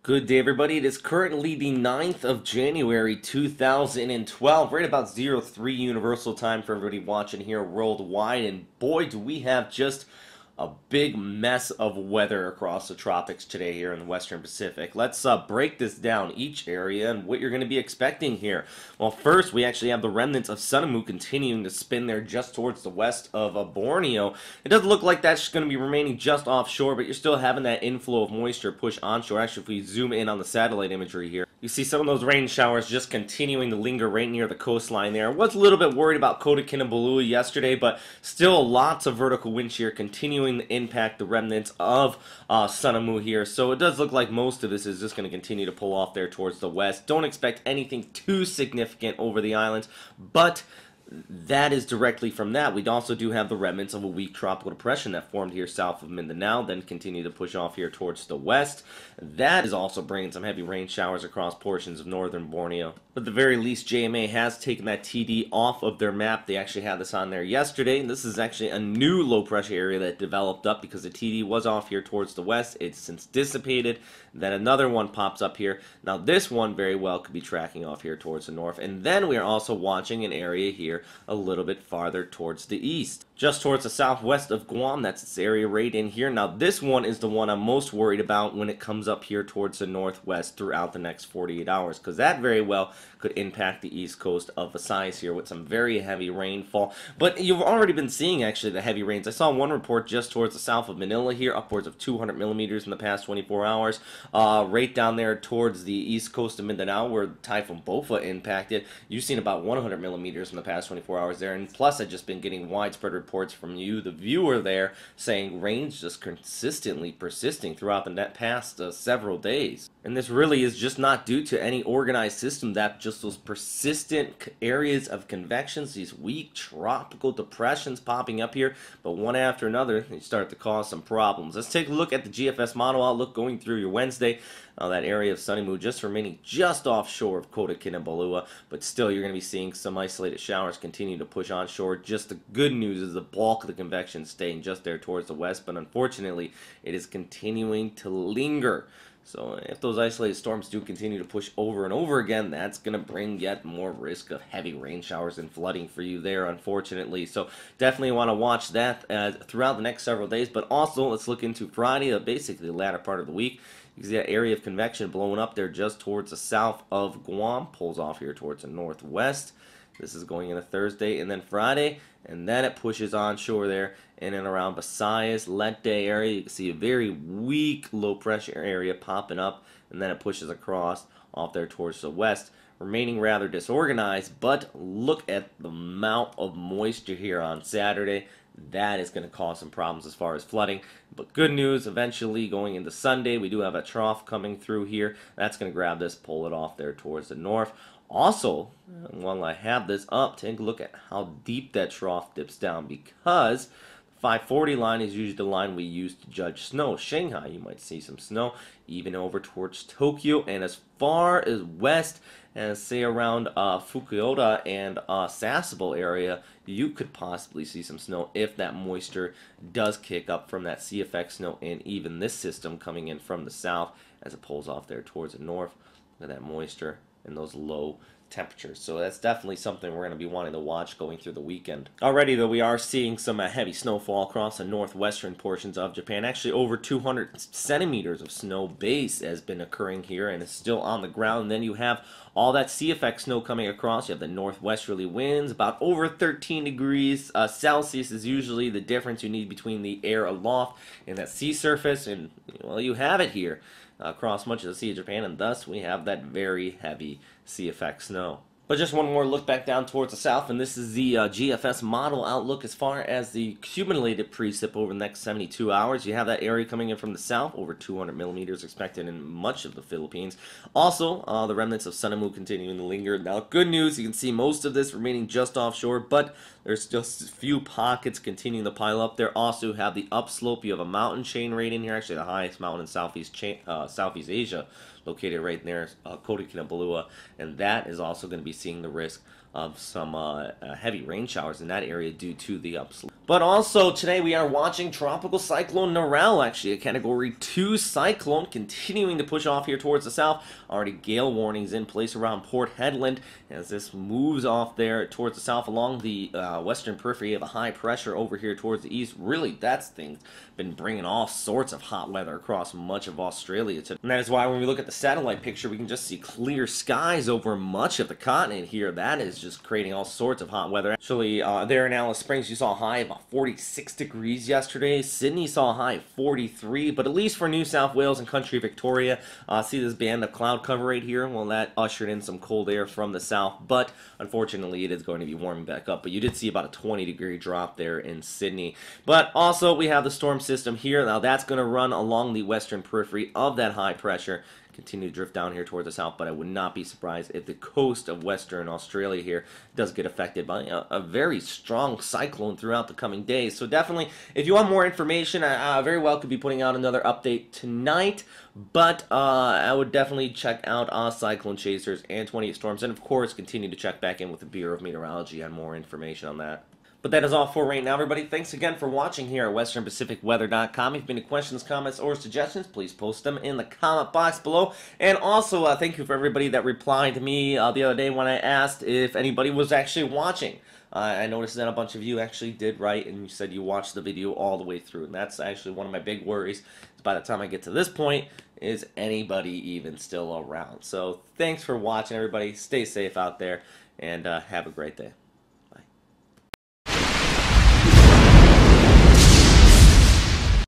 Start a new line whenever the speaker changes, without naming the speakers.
Good day, everybody. It is currently the 9th of January 2012, right about 03 Universal Time for everybody watching here worldwide. And boy, do we have just a big mess of weather across the tropics today here in the Western Pacific. Let's break this down, each area, and what you're going to be expecting here. Well, first, we actually have the remnants of Sonamu continuing to spin there just towards the west of Borneo. It doesn't look like that's going to be remaining just offshore, but you're still having that inflow of moisture push onshore. Actually, if we zoom in on the satellite imagery here, you see some of those rain showers just continuing to linger right near the coastline there. I was a little bit worried about Kota Kinabalu yesterday, but still lots of vertical wind shear continuing to impact the remnants of Sonamu here. So it does look like most of this is just going to continue to pull off there towards the west. Don't expect anything too significant over the islands, but that is directly from that. We also do have the remnants of a weak tropical depression that formed here south of Mindanao, then continue to push off here towards the west. That is also bringing some heavy rain showers across portions of northern Borneo. But at the very least, JMA has taken that TD off of their map. They actually had this on there yesterday, and this is actually a new low pressure area that developed up because the TD was off here towards the west. It's since dissipated. Then another one pops up here. Now this one very well could be tracking off here towards the north. And then we are also watching an area here a little bit farther towards the east, just towards the southwest of Guam. That's this area right in here. Now this one is the one I'm most worried about when it comes up here towards the northwest throughout the next 48 hours, because that very well could impact the east coast of Visayas here with some very heavy rainfall. But you've already been seeing actually the heavy rains. I saw one report just towards the south of Manila here, upwards of 200 millimeters in the past 24 hours. Right down there towards the east coast of Mindanao where Typhoon Bofa impacted, you've seen about 100 millimeters in the past 24 hours there. And plus, I've just been getting widespread reports from you, the viewer there, saying rain's just consistently persisting throughout the past several days. And this really is just not due to any organized system, that just those persistent areas of convections, these weak tropical depressions popping up here, but one after another, they start to cause some problems. Let's take a look at the GFS model outlook going through your Wednesday. That area of Sonamu just remaining just offshore of Kota Kinabalu, but still you're going to be seeing some isolated showers continue to push onshore. Just the good news is the bulk of the convection staying just there towards the west, but unfortunately it is continuing to linger. So if those isolated storms do continue to push over and over again, that's going to bring yet more risk of heavy rain showers and flooding for you there, unfortunately. So definitely want to watch that throughout the next several days. But also, let's look into Friday, basically the latter part of the week. You can see that area of convection blowing up there just towards the south of Guam, pulls off here towards the northwest. This is going into Thursday and then Friday, and then it pushes onshore there in and around Visayas, Lente area. You can see a very weak low pressure area popping up, and then it pushes across off there towards the west, remaining rather disorganized. But look at the amount of moisture here on Saturday. That is going to cause some problems as far as flooding. But good news, eventually going into Sunday, we do have a trough coming through here. That's going to grab this, pull it off there towards the north. Also, while I have this up, take a look at how deep that trough dips down, because the 540 line is usually the line we use to judge snow. Shanghai, you might see some snow, even over towards Tokyo, and as far as west as, say, around Fukuoka and Sasebo area, you could possibly see some snow if that moisture does kick up from that sea effect snow and even this system coming in from the south as it pulls off there towards the north. Look at that moisture and those low temperatures. So that's definitely something we're going to be wanting to watch going through the weekend. Already, though, we are seeing some heavy snowfall across the northwestern portions of Japan. Actually, over 200 centimeters of snow base has been occurring here and is still on the ground. And then you have all that sea effect snow coming across. You have the northwesterly winds, about over 13 degrees Celsius is usually the difference you need between the air aloft and that sea surface. And, well, you have it here across much of the Sea of Japan, and thus we have that very heavy sea effect snow. But just one more look back down towards the south, and this is the GFS model outlook as far as the accumulated precip over the next 72 hours. You have that area coming in from the south, over 200 millimeters expected in much of the Philippines. Also, the remnants of Sonamu continuing to linger. Now, good news, you can see most of this remaining just offshore, but there's just a few pockets continuing to pile up there. Also have the upslope. You have a mountain chain right in here, actually the highest mountain in Southeast Asia, located right there, Kota Kinabalu, and that is also going to be seeing the risk of some heavy rain showers in that area due to the upslope. But also today we are watching Tropical Cyclone Narelle, actually a Category 2 cyclone, continuing to push off here towards the south. Already gale warnings in place around Port Hedland as this moves off there towards the south along the western periphery of a high pressure over here towards the east. Really, that's things been bringing all sorts of hot weather across much of Australia today. And that is why when we look at the satellite picture, we can just see clear skies over much of the continent here. That is just creating all sorts of hot weather. Actually, there in Alice Springs, you saw a high of about 46 degrees yesterday. Sydney saw a high of 43, but at least for New South Wales and country Victoria, see this band of cloud cover right here? Well, that ushered in some cold air from the south, but unfortunately, it is going to be warming back up. But you did see about a 20-degree drop there in Sydney. But also, we have the storm system here. Now, that's going to run along the western periphery of that high pressure, continue to drift down here towards the south, but I would not be surprised if the coast of Western Australia here does get affected by a very strong cyclone throughout the coming days. So definitely, if you want more information, I very well could be putting out another update tonight, but I would definitely check out Cyclone Chasers and 28 Storms, and of course, continue to check back in with the Bureau of Meteorology on more information on that. But that is all for right now, everybody. Thanks again for watching here at westernpacificweather.com. If you have any questions, comments, or suggestions, please post them in the comment box below. And also, thank you for everybody that replied to me the other day when I asked if anybody was actually watching. I noticed that a bunch of you actually did write, and you said you watched the video all the way through. And that's actually one of my big worries. By the time I get to this point, is anybody even still around? So thanks for watching, everybody. Stay safe out there, and have a great day.